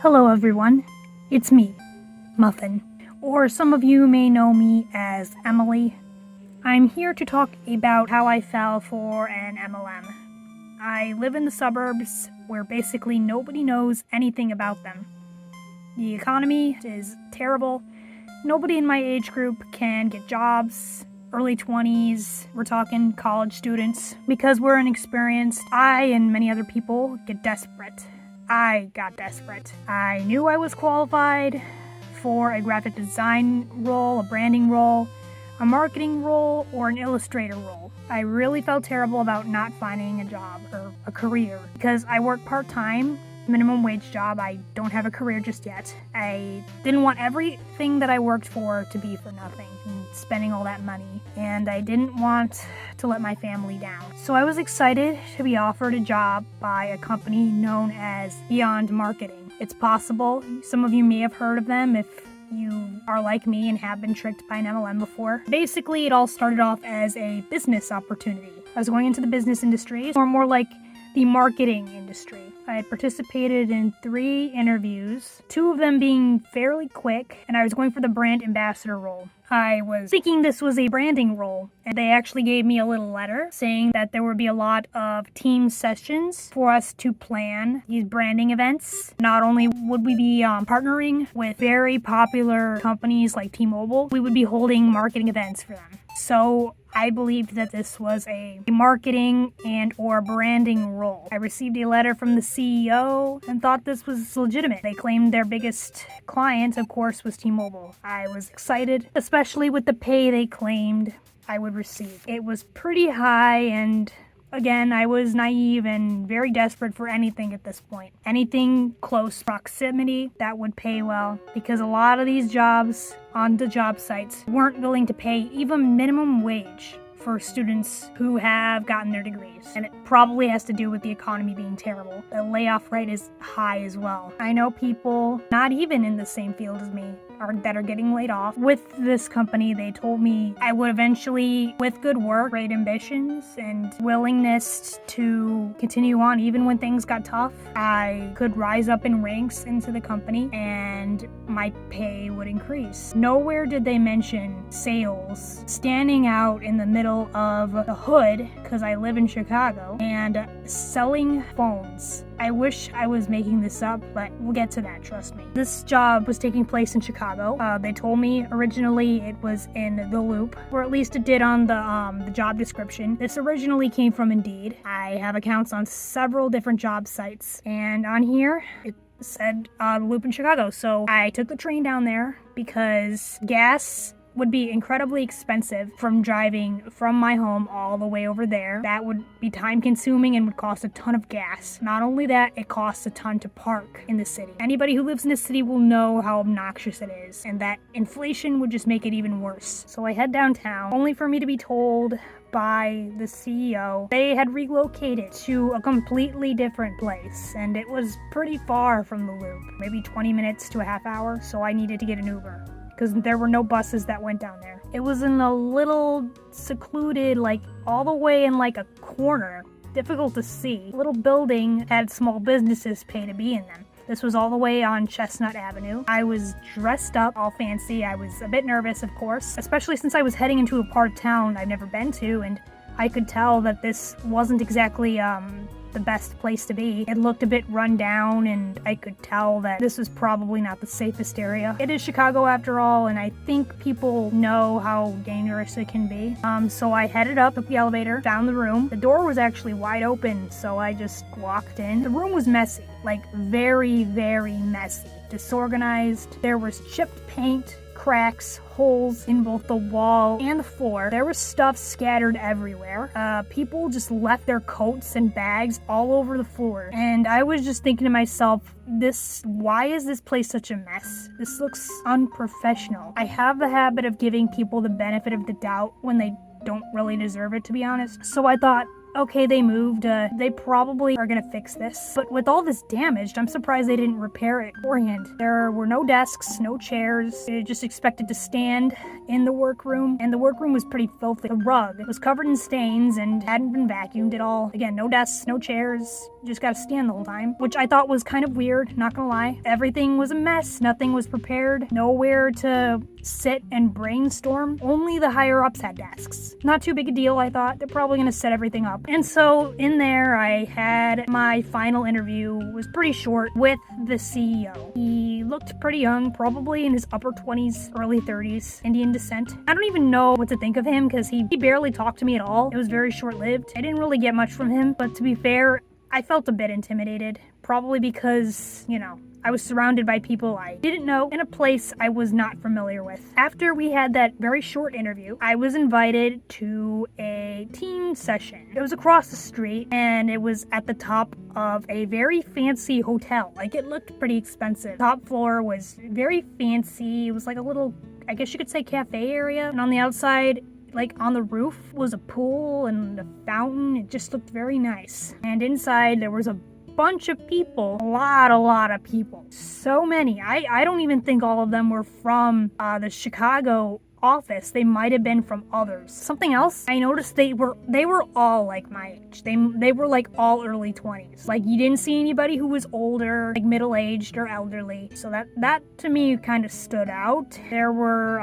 Hello everyone, it's me, Muffin, or some of you may know me as Emily. I'm here to talk about how I fell for an MLM. I live in the suburbs where basically nobody knows anything about them. The economy is terrible. Nobody in my age group can get jobs. Early 20s, we're talking college students. Because we're inexperienced, I and many other people get desperate. I got desperate. I knew I was qualified for a graphic design role, a branding role, a marketing role, or an illustrator role. I really felt terrible about not finding a job or a career because I work part-time, minimum wage job. I don't have a career just yet. I didn't want everything that I worked for to be for nothing and spending all that money, and I didn't want to let my family down. So I was excited to be offered a job by a company known as Beyond Marketing. It's possible some of you may have heard of them if you are like me and have been tricked by an MLM before. Basically, it all started off as a business opportunity. I was going into the business industry, or more like the marketing industry. I had participated in 3 interviews, 2 of them being fairly quick, and I was going for the brand ambassador role. I was thinking this was a branding role, and they actually gave me a little letter saying that there would be a lot of team sessions for us to plan these branding events. Not only would we be partnering with very popular companies like T-Mobile, we would be holding marketing events for them. So I believed that this was a marketing and or branding role. I received a letter from the CEO and thought this was legitimate. They claimed their biggest client, of course, was T-Mobile. I was excited, especially with the pay they claimed I would receive. It was pretty high, and again, I was naive and very desperate for anything at this point. Anything close proximity that would pay well, because a lot of these jobs on the job sites weren't willing to pay even minimum wage for students who have gotten their degrees. And it probably has to do with the economy being terrible. The layoff rate is high as well. I know people not even in the same field as me that are getting laid off. With this company, they told me I would eventually, with good work, great ambitions, and willingness to continue on even when things got tough, I could rise up in ranks into the company and my pay would increase. Nowhere did they mention sales, standing out in the middle of the hood, because I live in Chicago, and selling phones. I wish I was making this up, but we'll get to that, trust me. This job was taking place in Chicago. They told me originally it was in the Loop, or at least it did on the job description. This originally came from Indeed. I have accounts on several different job sites, and on here it said the Loop in Chicago. So I took the train down there because gas would be incredibly expensive from driving from my home all the way over there. That would be time consuming and would cost a ton of gas. Not only that, it costs a ton to park in the city. Anybody who lives in the city will know how obnoxious it is, and that inflation would just make it even worse. So I head downtown, only for me to be told by the CEO they had relocated to a completely different place, and it was pretty far from the Loop, maybe 20 minutes to a half hour, so I needed to get an Uber, because there were no buses that went down there. It was in a little secluded, all the way in a corner, difficult to see. Little building had small businesses pay to be in them. This was all the way on Chestnut Avenue. I was dressed up all fancy. I was a bit nervous, of course, especially since I was heading into a part of town I've never been to, and I could tell that this wasn't exactly the best place to be. It looked a bit run down, and I could tell that this was probably not the safest area. It is Chicago after all, and I think people know how dangerous it can be. So I headed up, took the elevator, found the room. The door was actually wide open, so I just walked in. The room was messy, very, very messy. Disorganized. There was chipped paint, cracks, holes in both the wall and the floor. There was stuff scattered everywhere. People just left their coats and bags all over the floor. And I was just thinking to myself, why is this place such a mess? This looks unprofessional. I have the habit of giving people the benefit of the doubt when they don't really deserve it, to be honest. So I thought, okay, they moved. They probably are gonna fix this. But with all this damaged, I'm surprised they didn't repair it beforehand. There were no desks, no chairs. They just expected to stand in the workroom, and the workroom was pretty filthy. The rug was covered in stains and hadn't been vacuumed at all. Again, no desks, no chairs, just gotta stand the whole time, which I thought was kind of weird, not gonna lie. Everything was a mess, nothing was prepared, nowhere to sit and brainstorm. Only the higher ups had desks. Not too big a deal, I thought. They're probably gonna set everything up. And so in there, I had my final interview. It was pretty short with the CEO. He looked pretty young, probably in his upper 20s, early 30s, Indian descent. I don't even know what to think of him because he barely talked to me at all. It was very short-lived. I didn't really get much from him, but to be fair, I felt a bit intimidated, probably because, I was surrounded by people I didn't know in a place I was not familiar with. After we had that very short interview, I was invited to a team session. It was across the street, and it was at the top of a very fancy hotel. Like, it looked pretty expensive. Top floor was very fancy. It was like a little, I guess you could say, cafe area. And on the outside, like on the roof, was a pool and a fountain. It just looked very nice. And inside there was a bunch of people, a lot of people, so many. I don't even think all of them were from the Chicago office. They might have been from others. Something else I noticed, they were all like my age. They were like all early 20s. Like, you didn't see anybody who was older, like middle-aged or elderly. So that to me kind of stood out. There were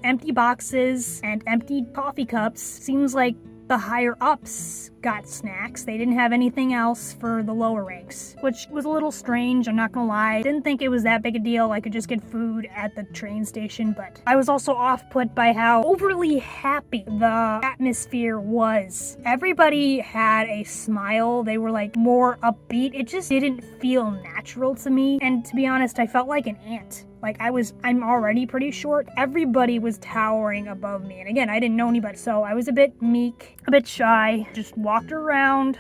empty boxes and empty coffee cups. Seems like the higher ups got snacks. They didn't have anything else for the lower ranks, which was a little strange, I'm not gonna lie. Didn't think it was that big a deal. I could just get food at the train station, but I was also off-put by how overly happy the atmosphere was. Everybody had a smile. They were like more upbeat. It just didn't feel natural to me. And to be honest, I felt like an ant. Like, I'm already pretty short. Everybody was towering above me. And again, I didn't know anybody. So I was a bit meek, a bit shy, just walked around,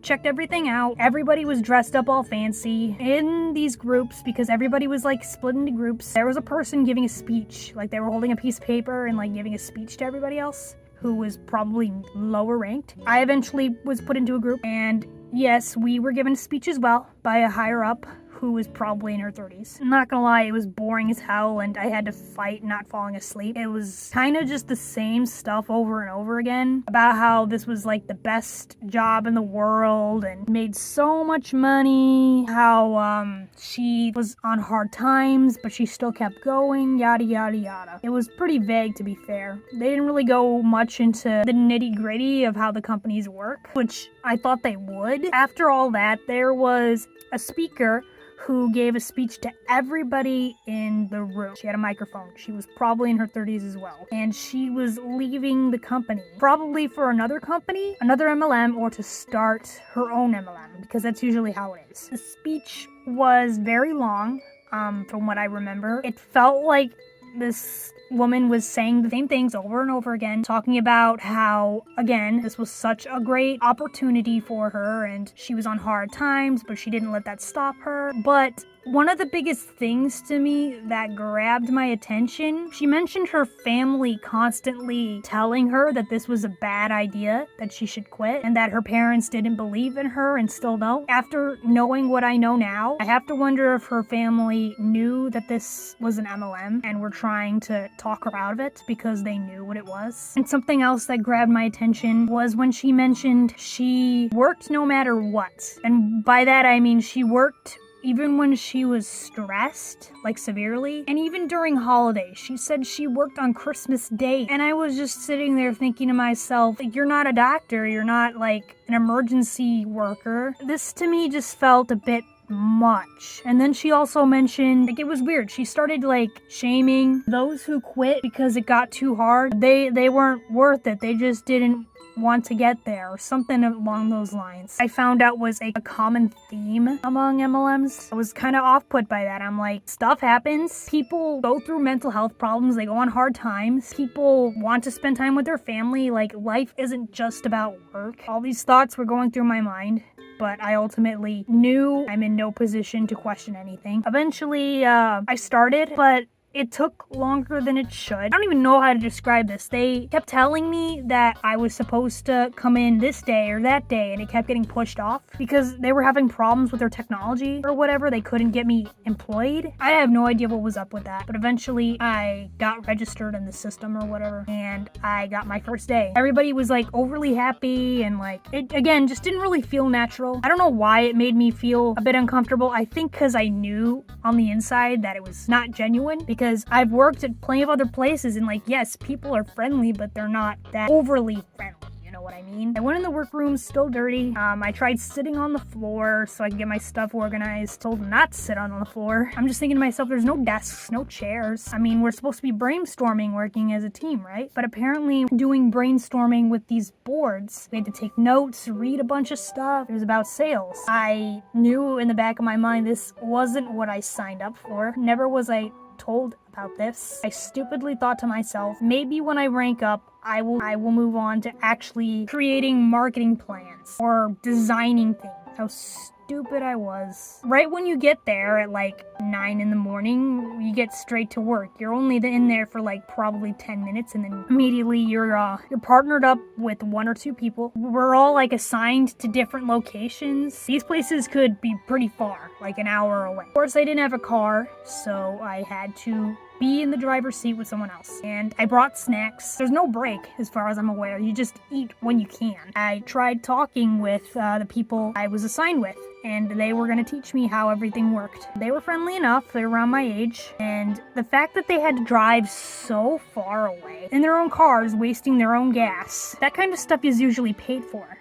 checked everything out. Everybody was dressed up all fancy in these groups because everybody was like split into groups. There was a person giving a speech, like they were holding a piece of paper and like giving a speech to everybody else who was probably lower ranked. I eventually was put into a group, and yes, we were given a speech as well by a higher up who was probably in her 30s. I'm not gonna lie, it was boring as hell, and I had to fight not falling asleep. It was kind of just the same stuff over and over again about how this was like the best job in the world and made so much money, how she was on hard times, but she still kept going, yada yada yada. It was pretty vague, to be fair. They didn't really go much into the nitty-gritty of how the companies work, which I thought they would. After all that, there was a speaker who gave a speech to everybody in the room. She had a microphone. She was probably in her 30s as well. And she was leaving the company, probably for another company, another MLM, or to start her own MLM, because that's usually how it is. The speech was very long, from what I remember. It felt like this woman was saying the same things over and over again, talking about how, again, this was such a great opportunity for her and she was on hard times, but she didn't let that stop her. But one of the biggest things to me that grabbed my attention, she mentioned her family constantly telling her that this was a bad idea, that she should quit, and that her parents didn't believe in her and still don't. After knowing what I know now, I have to wonder if her family knew that this was an MLM and were trying to talk her out of it because they knew what it was. And something else that grabbed my attention was when she mentioned she worked no matter what. And by that I mean she worked even when she was stressed, like severely, and even during holidays. She said she worked on Christmas Day, and I was just sitting there thinking to myself, you're not a doctor, you're not like an emergency worker. This to me just felt a bit much. And then she also mentioned, like, it was weird, she started like shaming those who quit because it got too hard. They weren't worth it, they just didn't want to get there, or something along those lines. I found out was a common theme among MLMs. I was kind of off-put by that. I'm like, stuff happens. People go through mental health problems. They go on hard times. People want to spend time with their family. Like, life isn't just about work. All these thoughts were going through my mind, but I ultimately knew I'm in no position to question anything. Eventually, I started, but It took longer than it should. I don't even know how to describe this. They kept telling me that I was supposed to come in this day or that day, and it kept getting pushed off because they were having problems with their technology or whatever. They couldn't get me employed. I have no idea what was up with that, but eventually I got registered in the system or whatever, and I got my first day. Everybody was like overly happy, and like it again just didn't really feel natural. I don't know why it made me feel a bit uncomfortable. I think because I knew on the inside that it was not genuine, because I've worked at plenty of other places, and like, yes, people are friendly, but they're not that overly friendly. You know what I mean? I went in the workroom, still dirty. I tried sitting on the floor so I could get my stuff organized. Told not to sit on the floor. I'm just thinking to myself, there's no desks, no chairs. I mean, we're supposed to be brainstorming, working as a team, right? But apparently doing brainstorming with these boards, we had to take notes, read a bunch of stuff. It was about sales. I knew in the back of my mind this wasn't what I signed up for. Never was I told about this. I stupidly thought to myself, maybe when I rank up, I will move on to actually creating marketing plans or designing things. How stupid I was. Right when you get there at like 9 in the morning, you get straight to work. You're only in there for like probably 10 minutes, and then immediately you're partnered up with 1 or 2 people. We're all like assigned to different locations. These places could be pretty far, like an hour away. Of course, I didn't have a car, so I had to be in the driver's seat with someone else. And I brought snacks. There's no break as far as I'm aware. You just eat when you can. I tried talking with the people I was assigned with, and they were going to teach me how everything worked. They were friendly enough. They're around my age. And the fact that they had to drive so far away in their own cars, wasting their own gas, that kind of stuff is usually paid for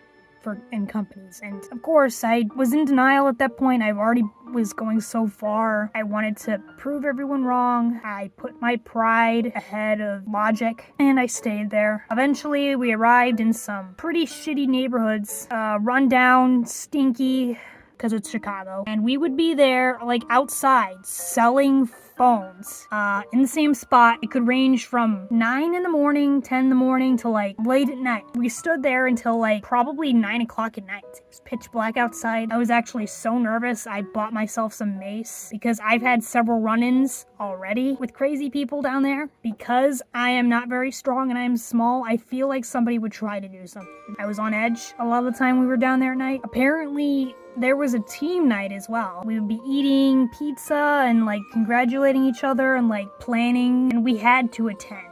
in companies. And of course, I was in denial at that point. I already was going so far. I wanted to prove everyone wrong. I put my pride ahead of logic, and I stayed there. Eventually, we arrived in some pretty shitty neighborhoods, run down, stinky, because it's Chicago. And we would be there, like, outside, selling phones in the same spot. It could range from 9 in the morning, 10 in the morning to like late at night. We stood there until like probably 9 o'clock at night. It was pitch black outside. I was actually so nervous. I bought myself some mace because I've had several run-ins already with crazy people down there. Because I am not very strong and I am small, I feel like somebody would try to do something. I was on edge a lot of the time we were down there at night. Apparently, there was a team night as well. We would be eating pizza and like congratulating each other and like planning, and we had to attend.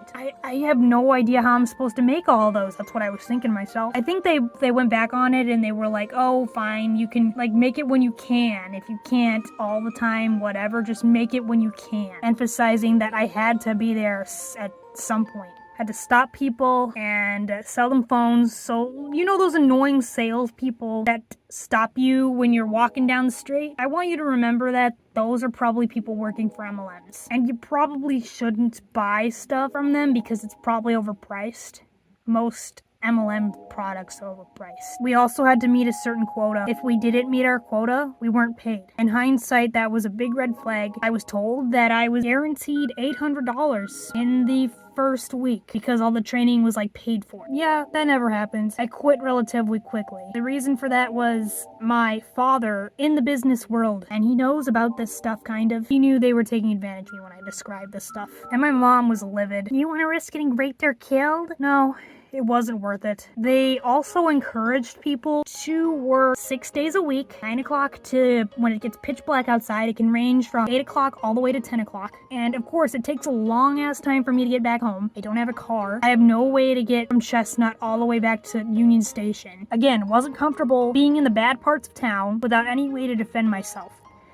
I have no idea how I'm supposed to make all those. That's what I was thinking myself. I think they went back on it and they were like, oh, fine, you can like make it when you can. If you can't all the time, whatever, just make it when you can. Emphasizing that I had to be there at some point. Had to stop people and sell them phones. So, you know those annoying salespeople that stop you when you're walking down the street? I want you to remember that those are probably people working for MLMs. And you probably shouldn't buy stuff from them because it's probably overpriced. Most MLM products are overpriced. We also had to meet a certain quota. If we didn't meet our quota, we weren't paid. In hindsight, that was a big red flag. I was told that I was guaranteed $800 in the first week because all the training was like paid for. Yeah, that never happened. I quit relatively quickly. The reason for that was my father in the business world, and he knows about this stuff kind of. He knew they were taking advantage of me when I described this stuff. And my mom was livid. You want to risk getting raped or killed? No. It wasn't worth it. They also encouraged people to work 6 days a week, 9 o'clock to when it gets pitch black outside. It can range from 8 o'clock all the way to 10 o'clock. And of course, it takes a long ass time for me to get back home. I don't have a car. I have no way to get from Chestnut all the way back to Union Station. Again, wasn't comfortable being in the bad parts of town without any way to defend myself.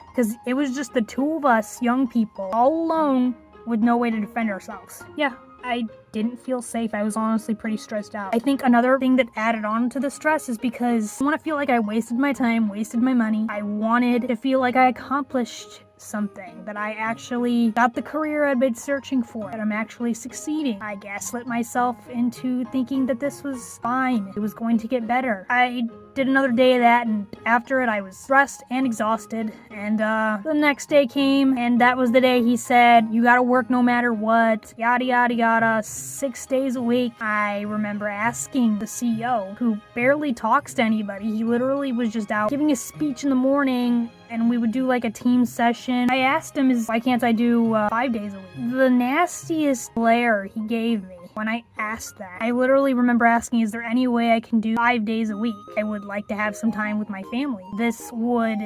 Because it was just the two of us, young people, all alone with no way to defend ourselves. Yeah. I didn't feel safe. I was honestly pretty stressed out. I think another thing that added on to the stress is because I want to feel like I wasted my time, wasted my money. I wanted to feel like I accomplished something, that I actually got the career I'd been searching for, that I'm actually succeeding. I gaslit myself into thinking that this was fine. It was going to get better. I did another day of that, and after it I was stressed and exhausted, and the next day came, and that was the day he said, you gotta work no matter what, yada yada yada, 6 days a week. I remember asking the CEO, who barely talks to anybody, he literally was just out giving a speech in the morning and we would do like a team session. I asked him, why can't I do 5 days a week? The nastiest glare he gave me when I asked that. I literally remember asking, is there any way I can do 5 days a week? I would like to have some time with my family. This would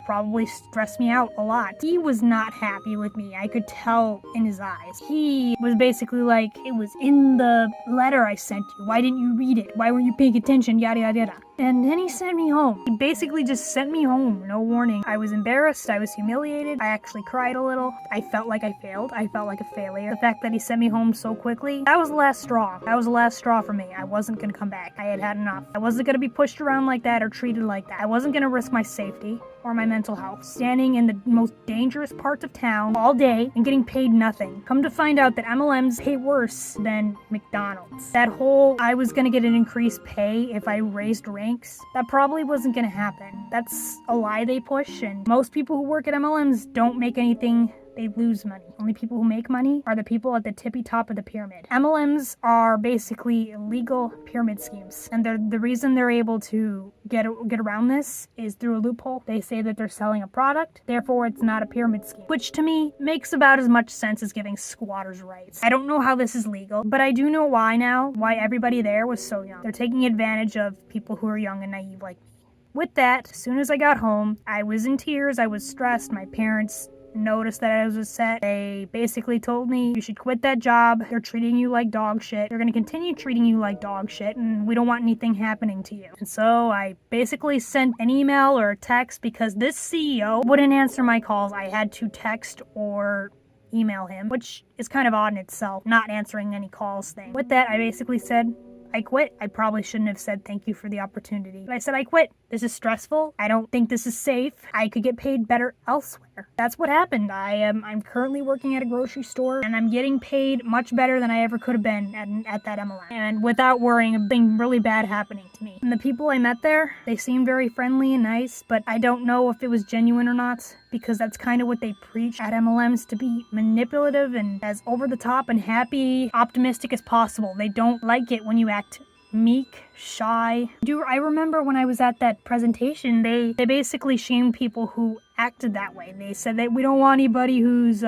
probably stressed me out a lot. He was not happy with me. I could tell in his eyes. He was basically like, it was in the letter I sent you. Why didn't you read it? Why weren't you paying attention? Yada, yada, yada. And then he sent me home. He basically just sent me home, no warning. I was embarrassed. I was humiliated. I actually cried a little. I felt like I failed. I felt like a failure. The fact that he sent me home so quickly, that was the last straw. That was the last straw for me. I wasn't gonna come back. I had had enough. I wasn't gonna be pushed around like that or treated like that. I wasn't gonna risk my safety or my mental health, standing in the most dangerous parts of town all day and getting paid nothing. Come to find out that MLMs pay worse than McDonald's. That whole, I was gonna get an increased pay if I raised ranks, that probably wasn't gonna happen. That's a lie they push, and most people who work at MLMs don't make anything. They lose money. Only people who make money are the people at the tippy top of the pyramid. MLMs are basically illegal pyramid schemes. And the reason they're able to get around this is through a loophole. They say that they're selling a product, therefore it's not a pyramid scheme. Which to me makes about as much sense as giving squatters rights. I don't know how this is legal, but I do know why now, why everybody there was so young. They're taking advantage of people who are young and naive like me. With that, as soon as I got home, I was in tears, I was stressed, my parents noticed that I was upset. They basically told me, you should quit that job. They're treating you like dog shit. They're going to continue treating you like dog shit, and we don't want anything happening to you. And so I basically sent an email or a text because this CEO wouldn't answer my calls. I had to text or email him, which is kind of odd in itself, not answering any calls thing. With that, I basically said, I quit. I probably shouldn't have said thank you for the opportunity. But I said I quit. This is stressful. I don't think this is safe. I could get paid better elsewhere. That's what happened. I'm currently working at a grocery store, and I'm getting paid much better than I ever could have been at that MLM. And without worrying of something really bad happening to me. And the people I met there, they seemed very friendly and nice, but I don't know if it was genuine or not, because that's kind of what they preach at MLMs, to be manipulative and as over the top and happy, optimistic as possible. They don't like it when you act meek, shy. I remember when I was at that presentation, they basically shamed people who acted that way. They said that we don't want anybody who's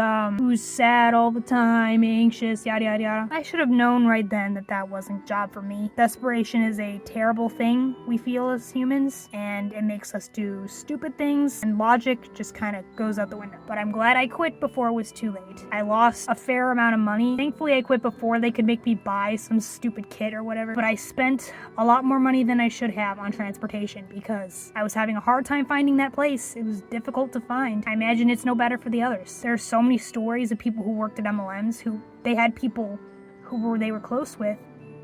sad all the time, anxious, yada yada yada. I should have known right then that that wasn't a job for me. Desperation is a terrible thing we feel as humans, and it makes us do stupid things, and logic just kind of goes out the window. But I'm glad I quit before it was too late. I lost a fair amount of money. Thankfully I quit before they could make me buy some stupid kit or whatever, but I spent a lot more money than I should have on transportation because I was having a hard time finding that place. It was difficult to find. I imagine it's no better for the others. There's so many stories of people who worked at MLMs who they had people who they were close with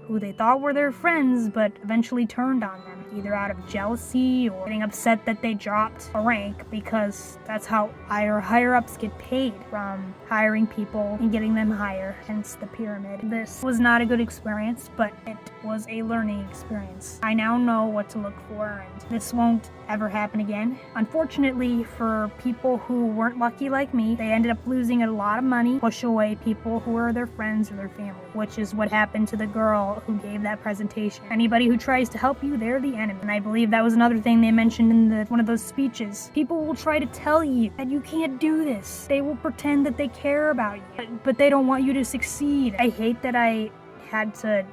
who they thought were their friends but eventually turned on them, either out of jealousy or getting upset that they dropped a rank, because that's how higher ups get paid, from hiring people and getting them higher, hence the pyramid. This was not a good experience, but it was a learning experience. I now know what to look for, and this won't ever happen again. Unfortunately, for people who weren't lucky like me, they ended up losing a lot of money, push away people who were their friends or their family, which is what happened to the girl who gave that presentation. Anybody who tries to help you, they're the enemy. And I believe that was another thing they mentioned in one of those speeches. People will try to tell you that you can't do this. They will pretend that they care about you, but they don't want you to succeed. I hate that I had to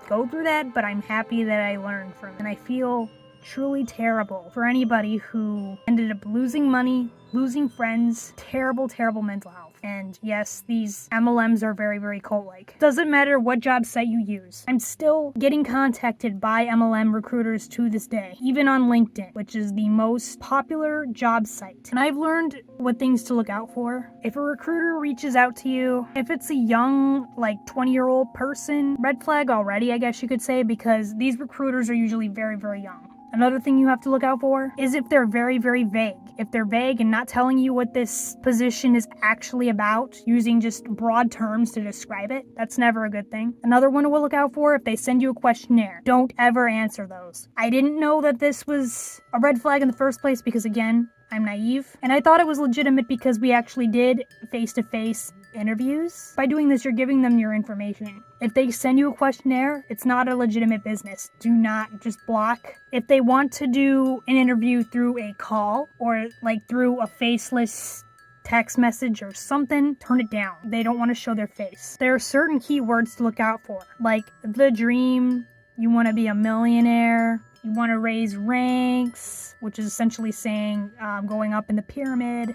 go through that, but I'm happy that I learned from it. And I feel truly terrible for anybody who ended up losing money, losing friends, terrible mental health. And yes, these MLMs are very, very cult-like. Doesn't matter what job site you use. I'm still getting contacted by MLM recruiters to this day, even on LinkedIn, which is the most popular job site. And I've learned what things to look out for. If a recruiter reaches out to you, if it's a young, like 20-year-old person, red flag already, I guess you could say, because these recruiters are usually very, very young. Another thing you have to look out for is if they're very, very vague. If they're vague and not telling you what this position is actually about, using just broad terms to describe it, that's never a good thing. Another one we'll look out for, if they send you a questionnaire, don't ever answer those. I didn't know that this was a red flag in the first place because, again, I'm naive. And I thought it was legitimate because we actually did face-to-face interviews. By doing this, you're giving them your information. If they send you a questionnaire, it's not a legitimate business. Do not just block. If they want to do an interview through a call or like through a faceless text message or something, turn it down. They don't want to show their face. There are certain keywords to look out for, like the dream, you want to be a millionaire, you want to raise ranks, which is essentially saying going up in the pyramid,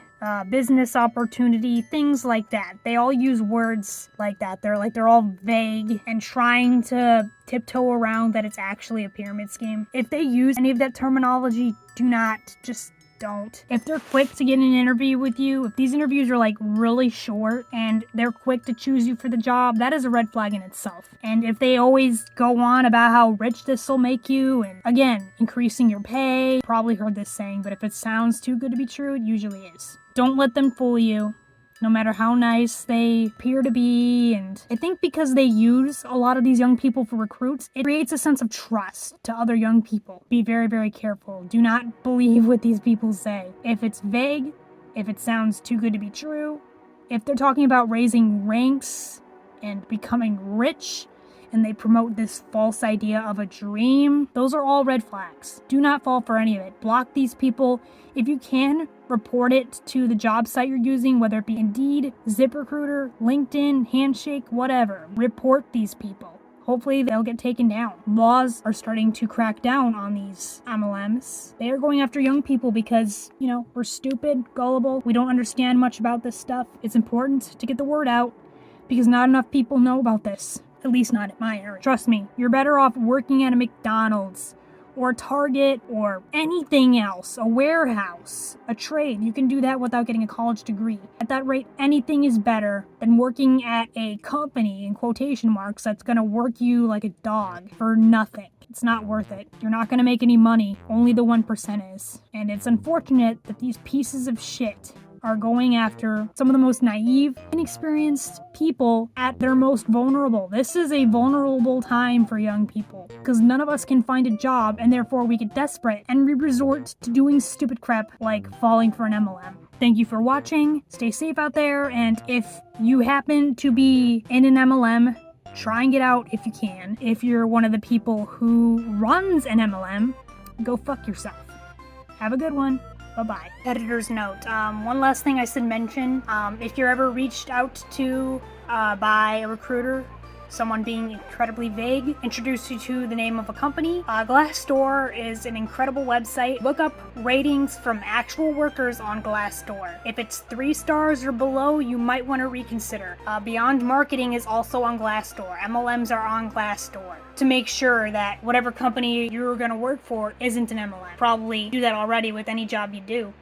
business opportunity, things like that. They all use words like that. They're all vague and trying to tiptoe around that it's actually a pyramid scheme. If they use any of that terminology, do not, just don't. If they're quick to get an interview with you, if these interviews are like really short and they're quick to choose you for the job, that is a red flag in itself. And if they always go on about how rich this will make you, and again, increasing your pay, probably heard this saying, but if it sounds too good to be true, it usually is. Don't let them fool you. No matter how nice they appear to be, and I think because they use a lot of these young people for recruits, it creates a sense of trust to other young people. Be very, very careful. Do not believe what these people say. If it's vague, if it sounds too good to be true, if they're talking about raising ranks and becoming rich, and they promote this false idea of a dream, those are all red flags. Do not fall for any of it. Block these people. If you can, report it to the job site you're using, whether it be Indeed, ZipRecruiter, LinkedIn, Handshake, whatever. Report these people. Hopefully they'll get taken down. Laws are starting to crack down on these MLMs. They are going after young people because, we're stupid, gullible, we don't understand much about this stuff. It's important to get the word out because not enough people know about this. At least not in my area. Trust me, you're better off working at a McDonald's or Target or anything else, a warehouse, a trade. You can do that without getting a college degree. At that rate, anything is better than working at a company, in quotation marks, that's gonna work you like a dog for nothing. It's not worth it. You're not gonna make any money. Only the 1% is. And it's unfortunate that these pieces of shit are going after some of the most naive, inexperienced people at their most vulnerable. This is a vulnerable time for young people because none of us can find a job, and therefore we get desperate and we resort to doing stupid crap like falling for an MLM. Thank you for watching. Stay safe out there, and if you happen to be in an MLM, try and get out if you can. If you're one of the people who runs an MLM, go fuck yourself. Have a good one. Bye-bye. Editor's note. One last thing I should mention. If you're ever reached out to by a recruiter, someone being incredibly vague, introduce you to the name of a company, Glassdoor is an incredible website. Look up ratings from actual workers on Glassdoor. If it's 3 stars or below, you might want to reconsider. Beyond Marketing is also on Glassdoor. MLMs are on Glassdoor. To make sure that whatever company you're going to work for isn't an MLM. Probably do that already with any job you do.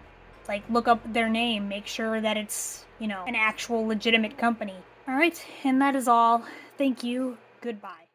Like, look up their name, make sure that it's, an actual legitimate company. Alright, and that is all. Thank you. Goodbye.